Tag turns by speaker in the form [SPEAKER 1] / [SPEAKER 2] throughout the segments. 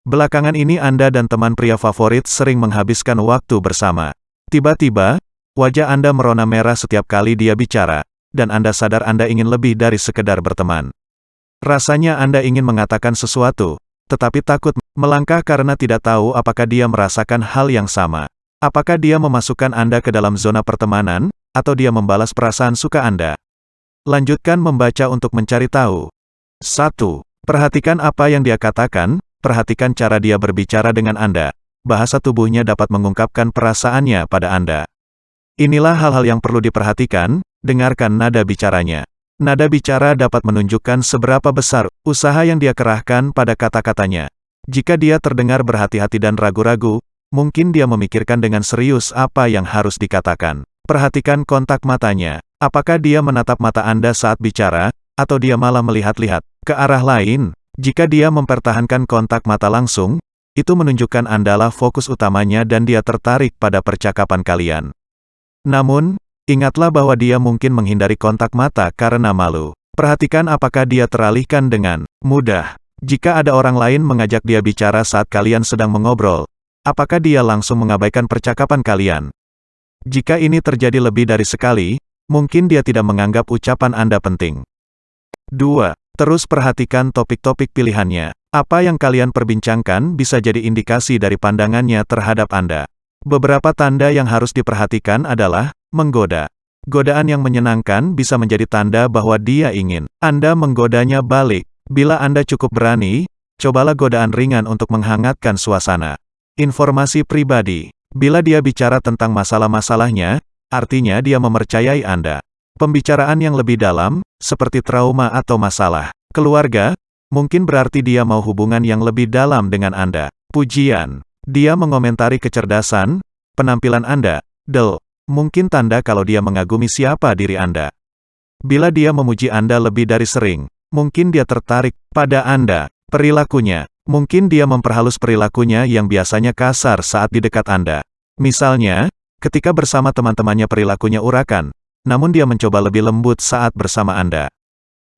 [SPEAKER 1] Belakangan ini Anda dan teman pria favorit sering menghabiskan waktu bersama. Tiba-tiba, wajah Anda merona merah setiap kali dia bicara, dan Anda sadar Anda ingin lebih dari sekedar berteman. Rasanya Anda ingin mengatakan sesuatu, tetapi takut melangkah karena tidak tahu apakah dia merasakan hal yang sama. Apakah dia memasukkan Anda ke dalam zona pertemanan, atau dia membalas perasaan suka Anda? Lanjutkan membaca untuk mencari tahu. 1. Perhatikan apa yang dia katakan, perhatikan cara dia berbicara dengan Anda. Bahasa tubuhnya dapat mengungkapkan perasaannya pada Anda. Inilah hal-hal yang perlu diperhatikan, dengarkan nada bicaranya. Nada bicara dapat menunjukkan seberapa besar usaha yang dia kerahkan pada kata-katanya. Jika dia terdengar berhati-hati dan ragu-ragu, mungkin dia memikirkan dengan serius apa yang harus dikatakan. Perhatikan kontak matanya. Apakah dia menatap mata Anda saat bicara, atau dia malah melihat-lihat ke arah lain? Jika dia mempertahankan kontak mata langsung, itu menunjukkan Andalah fokus utamanya dan dia tertarik pada percakapan kalian. Namun, ingatlah bahwa dia mungkin menghindari kontak mata karena malu. Perhatikan apakah dia teralihkan dengan mudah. Jika ada orang lain mengajak dia bicara saat kalian sedang mengobrol, apakah dia langsung mengabaikan percakapan kalian? Jika ini terjadi lebih dari sekali, mungkin dia tidak menganggap ucapan Anda penting. 2. Terus perhatikan topik-topik pilihannya. Apa yang kalian perbincangkan bisa jadi indikasi dari pandangannya terhadap Anda. Beberapa tanda yang harus diperhatikan adalah menggoda. Godaan yang menyenangkan bisa menjadi tanda bahwa dia ingin Anda menggodanya balik. Bila Anda cukup berani, cobalah godaan ringan untuk menghangatkan suasana. Informasi pribadi. Bila dia bicara tentang masalah-masalahnya, artinya dia mempercayai Anda. Pembicaraan yang lebih dalam, seperti trauma atau masalah keluarga, mungkin berarti dia mau hubungan yang lebih dalam dengan Anda. Pujian. Dia mengomentari kecerdasan, penampilan Anda. Mungkin tanda kalau dia mengagumi siapa diri Anda. Bila dia memuji Anda lebih dari sering, mungkin dia tertarik pada Anda. Perilakunya. Mungkin dia memperhalus perilakunya yang biasanya kasar saat di dekat Anda. Misalnya, ketika bersama teman-temannya perilakunya urakan, namun dia mencoba lebih lembut saat bersama Anda.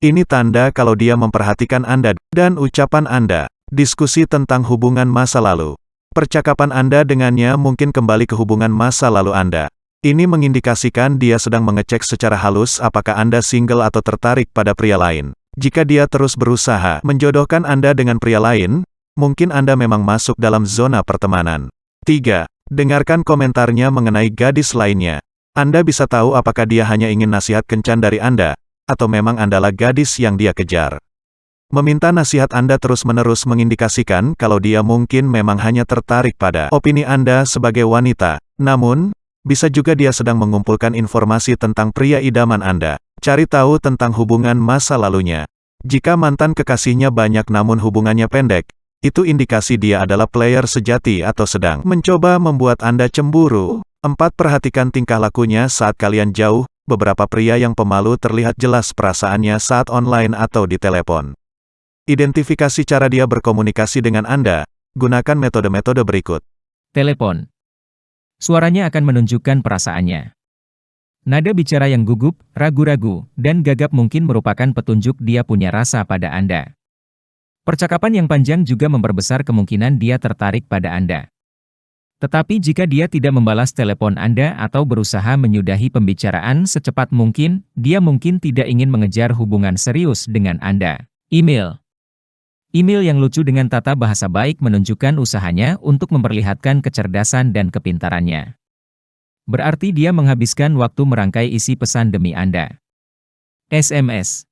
[SPEAKER 1] Ini tanda kalau dia memperhatikan Anda dan ucapan Anda. Diskusi tentang hubungan masa lalu. Percakapan Anda dengannya mungkin kembali ke hubungan masa lalu Anda. Ini mengindikasikan dia sedang mengecek secara halus apakah Anda single atau tertarik pada pria lain. Jika dia terus berusaha menjodohkan Anda dengan pria lain, mungkin Anda memang masuk dalam zona pertemanan. 3. Dengarkan komentarnya mengenai gadis lainnya. Anda bisa tahu apakah dia hanya ingin nasihat kencan dari Anda, atau memang Andalah gadis yang dia kejar. Meminta nasihat Anda terus-menerus mengindikasikan kalau dia mungkin memang hanya tertarik pada opini Anda sebagai wanita. Namun, bisa juga dia sedang mengumpulkan informasi tentang pria idaman Anda. Cari tahu tentang hubungan masa lalunya. Jika mantan kekasihnya banyak namun hubungannya pendek, itu indikasi dia adalah player sejati atau sedang mencoba membuat Anda cemburu. 4. Perhatikan tingkah lakunya saat kalian jauh. Beberapa pria yang pemalu terlihat jelas perasaannya saat online atau di telepon. Identifikasi cara dia berkomunikasi dengan Anda. Gunakan metode-metode berikut.
[SPEAKER 2] Telepon. Suaranya akan menunjukkan perasaannya. Nada bicara yang gugup, ragu-ragu, dan gagap mungkin merupakan petunjuk dia punya rasa pada Anda. Percakapan yang panjang juga memperbesar kemungkinan dia tertarik pada Anda. Tetapi jika dia tidak membalas telepon Anda atau berusaha menyudahi pembicaraan secepat mungkin, dia mungkin tidak ingin mengejar hubungan serius dengan Anda. Email. Email yang lucu dengan tata bahasa baik menunjukkan usahanya untuk memperlihatkan kecerdasan dan kepintarannya. Berarti dia menghabiskan waktu merangkai isi pesan demi Anda. SMS.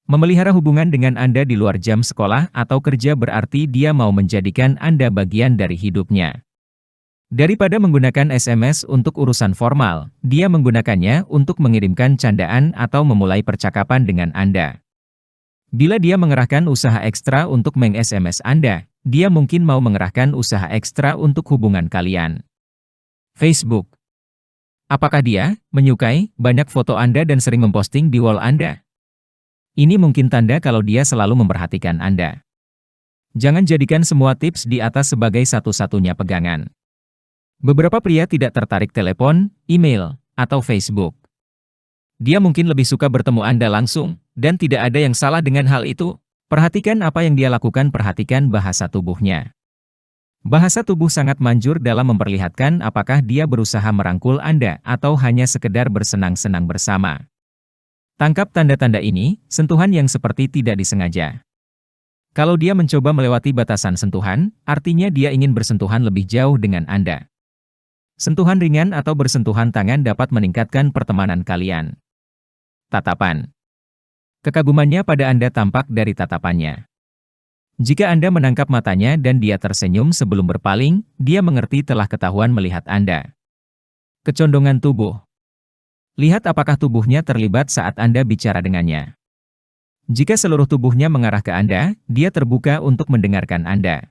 [SPEAKER 2] Memelihara hubungan dengan Anda di luar jam sekolah atau kerja berarti dia mau menjadikan Anda bagian dari hidupnya. Daripada menggunakan SMS untuk urusan formal, dia menggunakannya untuk mengirimkan candaan atau memulai percakapan dengan Anda. Bila dia mengerahkan usaha ekstra untuk meng-SMS Anda, dia mungkin mau mengerahkan usaha ekstra untuk hubungan kalian. Facebook. Apakah dia menyukai banyak foto Anda dan sering memposting di wall Anda? Ini mungkin tanda kalau dia selalu memperhatikan Anda. Jangan jadikan semua tips di atas sebagai satu-satunya pegangan. Beberapa pria tidak tertarik telepon, email, atau Facebook. Dia mungkin lebih suka bertemu Anda langsung, dan tidak ada yang salah dengan hal itu. Perhatikan apa yang dia lakukan, perhatikan bahasa tubuhnya. Bahasa tubuh sangat manjur dalam memperlihatkan apakah dia berusaha merangkul Anda atau hanya sekedar bersenang-senang bersama. Tangkap tanda-tanda ini, sentuhan yang seperti tidak disengaja. Kalau dia mencoba melewati batasan sentuhan, artinya dia ingin bersentuhan lebih jauh dengan Anda. Sentuhan ringan atau bersentuhan tangan dapat meningkatkan pertemanan kalian. Tatapan. Kekagumannya pada Anda tampak dari tatapannya. Jika Anda menangkap matanya dan dia tersenyum sebelum berpaling, dia mengerti telah ketahuan melihat Anda. Kecondongan tubuh. Lihat apakah tubuhnya terlibat saat Anda bicara dengannya. Jika seluruh tubuhnya mengarah ke Anda, dia terbuka untuk mendengarkan Anda.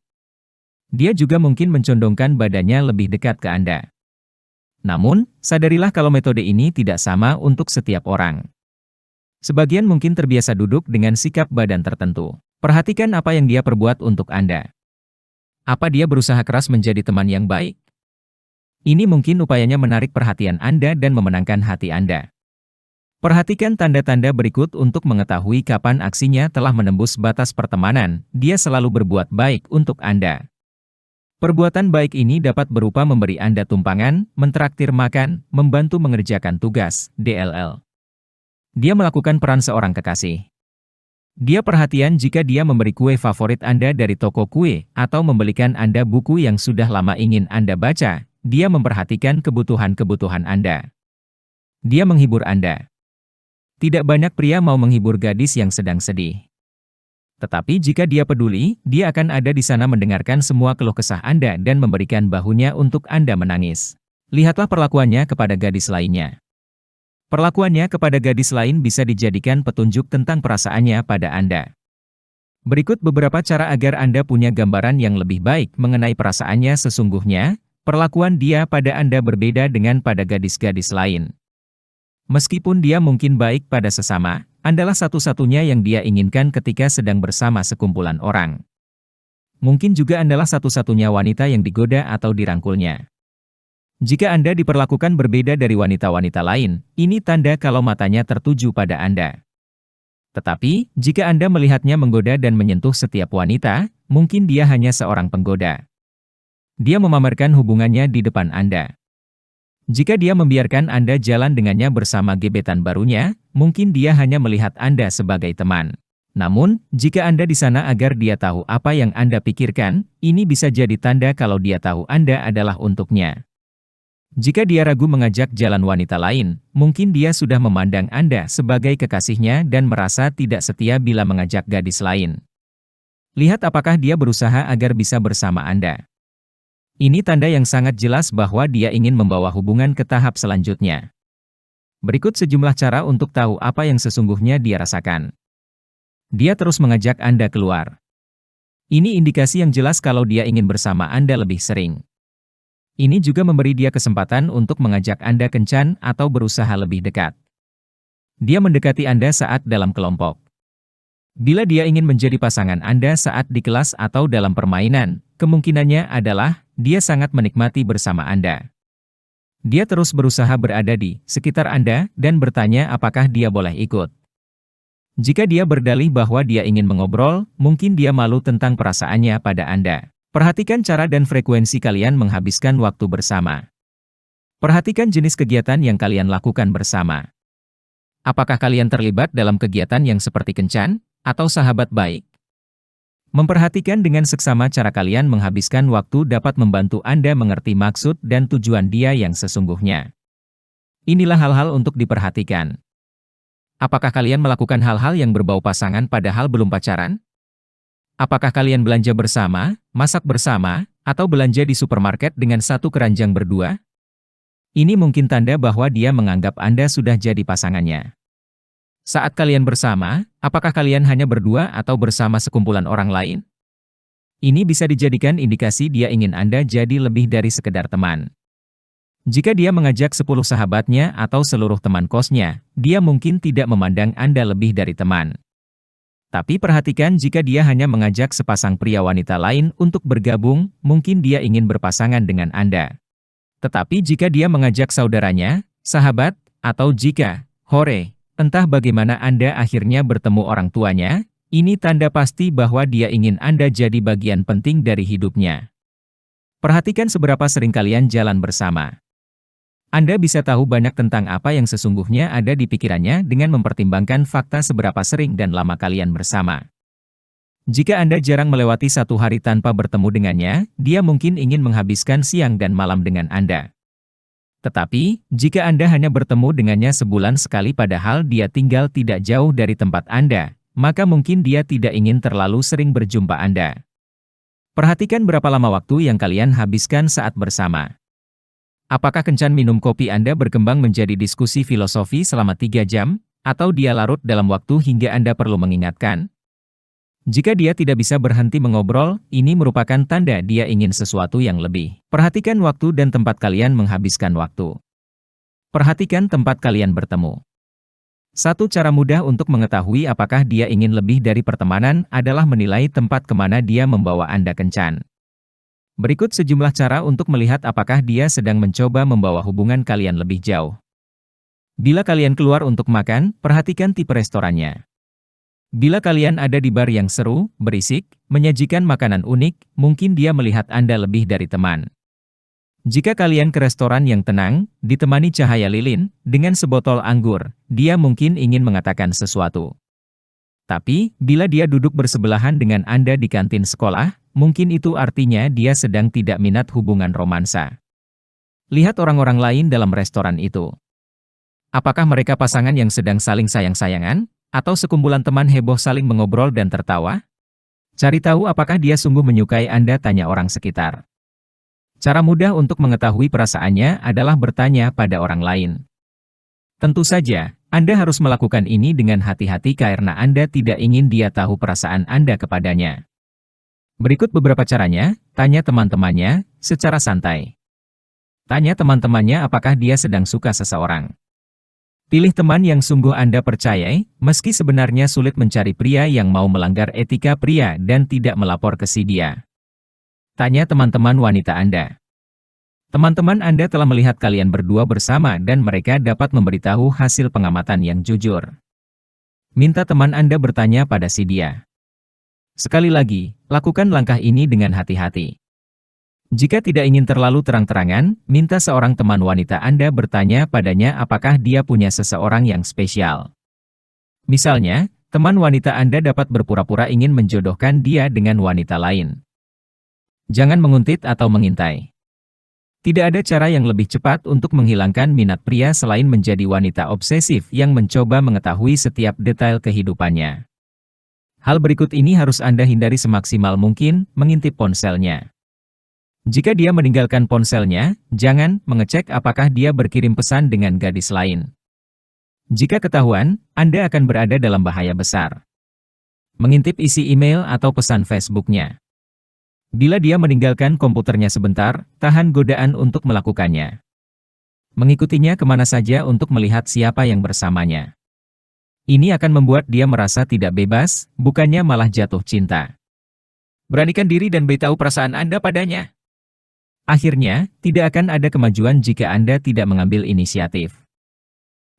[SPEAKER 2] Dia juga mungkin mencondongkan badannya lebih dekat ke Anda. Namun, sadarilah kalau metode ini tidak sama untuk setiap orang. Sebagian mungkin terbiasa duduk dengan sikap badan tertentu. Perhatikan apa yang dia perbuat untuk Anda. Apa dia berusaha keras menjadi teman yang baik? Ini mungkin upayanya menarik perhatian Anda dan memenangkan hati Anda. Perhatikan tanda-tanda berikut untuk mengetahui kapan aksinya telah menembus batas pertemanan. Dia selalu berbuat baik untuk Anda. Perbuatan baik ini dapat berupa memberi Anda tumpangan, mentraktir makan, membantu mengerjakan tugas, DLL. Dia melakukan peran seorang kekasih. Dia perhatian jika dia memberi kue favorit Anda dari toko kue, atau membelikan Anda buku yang sudah lama ingin Anda baca. Dia memperhatikan kebutuhan-kebutuhan Anda. Dia menghibur Anda. Tidak banyak pria mau menghibur gadis yang sedang sedih. Tetapi jika dia peduli, dia akan ada di sana mendengarkan semua keluh kesah Anda dan memberikan bahunya untuk Anda menangis. Lihatlah perlakuannya kepada gadis lainnya. Perlakuannya kepada gadis lain bisa dijadikan petunjuk tentang perasaannya pada Anda. Berikut beberapa cara agar Anda punya gambaran yang lebih baik mengenai perasaannya sesungguhnya. Perlakuan dia pada Anda berbeda dengan pada gadis-gadis lain. Meskipun dia mungkin baik pada sesama, Andalah satu-satunya yang dia inginkan ketika sedang bersama sekumpulan orang. Mungkin juga Andalah satu-satunya wanita yang digoda atau dirangkulnya. Jika Anda diperlakukan berbeda dari wanita-wanita lain, ini tanda kalau matanya tertuju pada Anda. Tetapi, jika Anda melihatnya menggoda dan menyentuh setiap wanita, mungkin dia hanya seorang penggoda. Dia memamerkan hubungannya di depan Anda. Jika dia membiarkan Anda jalan dengannya bersama gebetan barunya, mungkin dia hanya melihat Anda sebagai teman. Namun, jika Anda di sana agar dia tahu apa yang Anda pikirkan, ini bisa jadi tanda kalau dia tahu Anda adalah untuknya. Jika dia ragu mengajak jalan wanita lain, mungkin dia sudah memandang Anda sebagai kekasihnya dan merasa tidak setia bila mengajak gadis lain. Lihat apakah dia berusaha agar bisa bersama Anda. Ini tanda yang sangat jelas bahwa dia ingin membawa hubungan ke tahap selanjutnya. Berikut sejumlah cara untuk tahu apa yang sesungguhnya dia rasakan. Dia terus mengajak Anda keluar. Ini indikasi yang jelas kalau dia ingin bersama Anda lebih sering. Ini juga memberi dia kesempatan untuk mengajak Anda kencan atau berusaha lebih dekat. Dia mendekati Anda saat dalam kelompok. Bila dia ingin menjadi pasangan Anda saat di kelas atau dalam permainan, kemungkinannya adalah dia sangat menikmati bersama Anda. Dia terus berusaha berada di sekitar Anda dan bertanya apakah dia boleh ikut. Jika dia berdalih bahwa dia ingin mengobrol, mungkin dia malu tentang perasaannya pada Anda. Perhatikan cara dan frekuensi kalian menghabiskan waktu bersama. Perhatikan jenis kegiatan yang kalian lakukan bersama. Apakah kalian terlibat dalam kegiatan yang seperti kencan atau sahabat baik? Memperhatikan dengan seksama cara kalian menghabiskan waktu dapat membantu Anda mengerti maksud dan tujuan dia yang sesungguhnya. Inilah hal-hal untuk diperhatikan. Apakah kalian melakukan hal-hal yang berbau pasangan padahal belum pacaran? Apakah kalian belanja bersama, masak bersama, atau belanja di supermarket dengan satu keranjang berdua? Ini mungkin tanda bahwa dia menganggap Anda sudah jadi pasangannya. Saat kalian bersama, apakah kalian hanya berdua atau bersama sekumpulan orang lain? Ini bisa dijadikan indikasi dia ingin Anda jadi lebih dari sekedar teman. Jika dia mengajak 10 sahabatnya atau seluruh teman kosnya, dia mungkin tidak memandang Anda lebih dari teman. Tapi perhatikan jika dia hanya mengajak sepasang pria wanita lain untuk bergabung, mungkin dia ingin berpasangan dengan Anda. Tetapi jika dia mengajak saudaranya, sahabat, atau jika, entah bagaimana Anda akhirnya bertemu orang tuanya, Ini tanda pasti bahwa dia ingin Anda jadi bagian penting dari hidupnya. Perhatikan seberapa sering kalian jalan bersama. Anda bisa tahu banyak tentang apa yang sesungguhnya ada di pikirannya dengan mempertimbangkan fakta seberapa sering dan lama kalian bersama. Jika Anda jarang melewati satu hari tanpa bertemu dengannya, dia mungkin ingin menghabiskan siang dan malam dengan Anda. Tetapi, jika Anda hanya bertemu dengannya sebulan sekali padahal dia tinggal tidak jauh dari tempat Anda, maka mungkin dia tidak ingin terlalu sering berjumpa Anda. Perhatikan berapa lama waktu yang kalian habiskan saat bersama. Apakah kencan minum kopi Anda berkembang menjadi diskusi filosofi selama 3 jam, atau dia larut dalam waktu hingga Anda perlu mengingatkan? Jika dia tidak bisa berhenti mengobrol, ini merupakan tanda dia ingin sesuatu yang lebih. Perhatikan waktu dan tempat kalian menghabiskan waktu. Perhatikan tempat kalian bertemu. Satu cara mudah untuk mengetahui apakah dia ingin lebih dari pertemanan adalah menilai tempat kemana dia membawa Anda kencan. Berikut sejumlah cara untuk melihat apakah dia sedang mencoba membawa hubungan kalian lebih jauh. Bila kalian keluar untuk makan, perhatikan tipe restorannya. Bila kalian ada di bar yang seru, berisik, menyajikan makanan unik, mungkin dia melihat Anda lebih dari teman. Jika kalian ke restoran yang tenang, ditemani cahaya lilin, dengan sebotol anggur, dia mungkin ingin mengatakan sesuatu. Tapi, bila dia duduk bersebelahan dengan Anda di kantin sekolah, mungkin itu artinya dia sedang tidak minat hubungan romansa. Lihat orang-orang lain dalam restoran itu. Apakah mereka pasangan yang sedang saling sayang-sayangan? Atau sekumpulan teman heboh saling mengobrol dan tertawa? Cari tahu apakah dia sungguh menyukai Anda, tanya orang sekitar. Cara mudah untuk mengetahui perasaannya adalah bertanya pada orang lain. Tentu saja, Anda harus melakukan ini dengan hati-hati karena Anda tidak ingin dia tahu perasaan Anda kepadanya. Berikut beberapa caranya, tanya teman-temannya, secara santai. Tanya teman-temannya apakah dia sedang suka seseorang. Pilih teman yang sungguh Anda percayai, meski sebenarnya sulit mencari pria yang mau melanggar etika pria dan tidak melapor ke si dia. Tanya teman-teman wanita Anda. Teman-teman Anda telah melihat kalian berdua bersama dan mereka dapat memberitahu hasil pengamatan yang jujur. Minta teman Anda bertanya pada si dia. Sekali lagi, lakukan langkah ini dengan hati-hati. Jika tidak ingin terlalu terang-terangan, minta seorang teman wanita Anda bertanya padanya apakah dia punya seseorang yang spesial. Misalnya, teman wanita Anda dapat berpura-pura ingin menjodohkan dia dengan wanita lain. Jangan menguntit atau mengintai. Tidak ada cara yang lebih cepat untuk menghilangkan minat pria selain menjadi wanita obsesif yang mencoba mengetahui setiap detail kehidupannya. Hal berikut ini harus Anda hindari semaksimal mungkin, mengintip ponselnya. Jika dia meninggalkan ponselnya, jangan mengecek apakah dia berkirim pesan dengan gadis lain. Jika ketahuan, Anda akan berada dalam bahaya besar. Mengintip isi email atau pesan Facebook-nya. Bila dia meninggalkan komputernya sebentar, tahan godaan untuk melakukannya. Mengikutinya kemana saja untuk melihat siapa yang bersamanya. Ini akan membuat dia merasa tidak bebas, bukannya malah jatuh cinta. Beranikan diri dan beritahu perasaan Anda padanya. Akhirnya, tidak akan ada kemajuan jika Anda tidak mengambil inisiatif.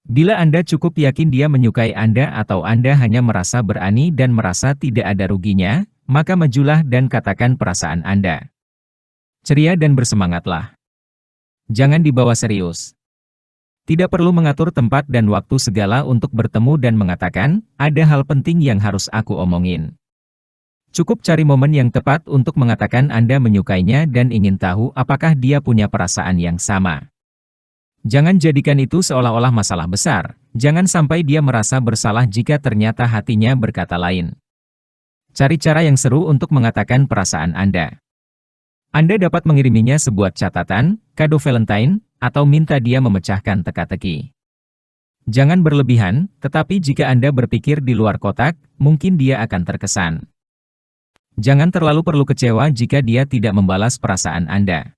[SPEAKER 2] Bila Anda cukup yakin dia menyukai Anda atau Anda hanya merasa berani dan merasa tidak ada ruginya, maka majulah dan katakan perasaan Anda. Ceria dan bersemangatlah. Jangan dibawa serius. Tidak perlu mengatur tempat dan waktu segala untuk bertemu dan mengatakan, ada hal penting yang harus aku omongin. Cukup cari momen yang tepat untuk mengatakan Anda menyukainya dan ingin tahu apakah dia punya perasaan yang sama. Jangan jadikan itu seolah-olah masalah besar, jangan sampai dia merasa bersalah jika ternyata hatinya berkata lain. Cari cara yang seru untuk mengatakan perasaan Anda. Anda dapat mengiriminya sebuah catatan, kado Valentine, atau minta dia memecahkan teka-teki. Jangan berlebihan, tetapi jika Anda berpikir di luar kotak, mungkin dia akan terkesan. Jangan terlalu perlu kecewa jika dia tidak membalas perasaan Anda.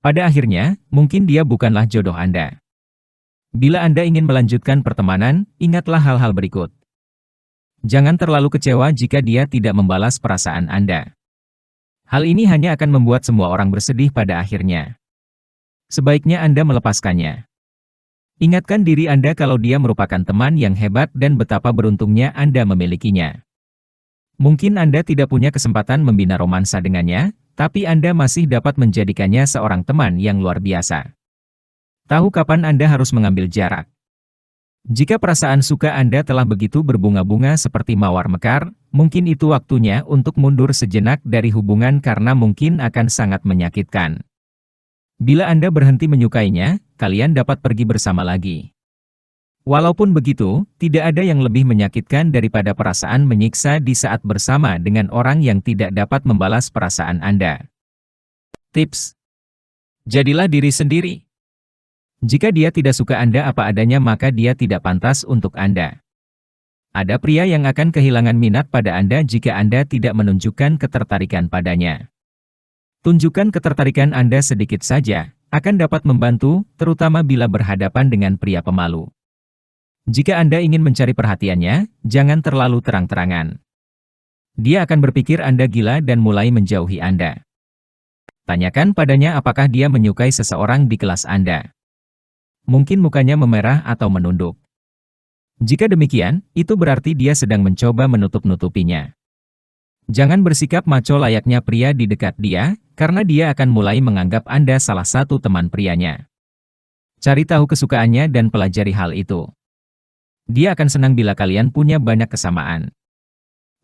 [SPEAKER 2] Pada akhirnya, mungkin dia bukanlah jodoh Anda. Bila Anda ingin melanjutkan pertemanan, ingatlah hal-hal berikut. Jangan terlalu kecewa jika dia tidak membalas perasaan Anda. Hal ini hanya akan membuat semua orang bersedih pada akhirnya. Sebaiknya Anda melepaskannya. Ingatkan diri Anda kalau dia merupakan teman yang hebat dan betapa beruntungnya Anda memilikinya. Mungkin Anda tidak punya kesempatan membina romansa dengannya, tapi Anda masih dapat menjadikannya seorang teman yang luar biasa. Tahu kapan Anda harus mengambil jarak. Jika perasaan suka Anda telah begitu berbunga-bunga seperti mawar mekar, mungkin itu waktunya untuk mundur sejenak dari hubungan karena mungkin akan sangat menyakitkan. Bila Anda berhenti menyukainya, kalian dapat pergi bersama lagi. Walaupun begitu, tidak ada yang lebih menyakitkan daripada perasaan menyiksa di saat bersama dengan orang yang tidak dapat membalas perasaan Anda. Tips: jadilah diri sendiri. Jika dia tidak suka Anda apa adanya maka dia tidak pantas untuk Anda. Ada pria yang akan kehilangan minat pada Anda jika Anda tidak menunjukkan ketertarikan padanya. Tunjukkan ketertarikan Anda sedikit saja, akan dapat membantu, terutama bila berhadapan dengan pria pemalu. Jika Anda ingin mencari perhatiannya, jangan terlalu terang-terangan. Dia akan berpikir Anda gila dan mulai menjauhi Anda. Tanyakan padanya apakah dia menyukai seseorang di kelas Anda. Mungkin mukanya memerah atau menunduk. Jika demikian, itu berarti dia sedang mencoba menutup-nutupinya. Jangan bersikap maco layaknya pria di dekat dia, karena dia akan mulai menganggap Anda salah satu teman prianya. Cari tahu kesukaannya dan pelajari hal itu. Dia akan senang bila kalian punya banyak kesamaan.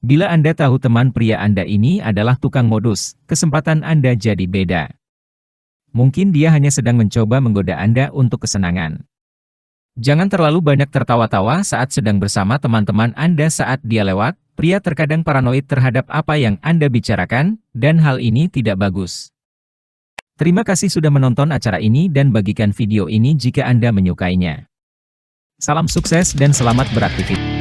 [SPEAKER 2] Bila Anda tahu teman pria Anda ini adalah tukang modus, kesempatan Anda jadi beda. Mungkin dia hanya sedang mencoba menggoda Anda untuk kesenangan. Jangan terlalu banyak tertawa-tawa saat sedang bersama teman-teman Anda saat dia lewat. Pria terkadang paranoid terhadap apa yang Anda bicarakan, dan hal ini tidak bagus. Terima kasih sudah menonton acara ini dan bagikan video ini jika Anda menyukainya. Salam sukses dan selamat beraktivitas.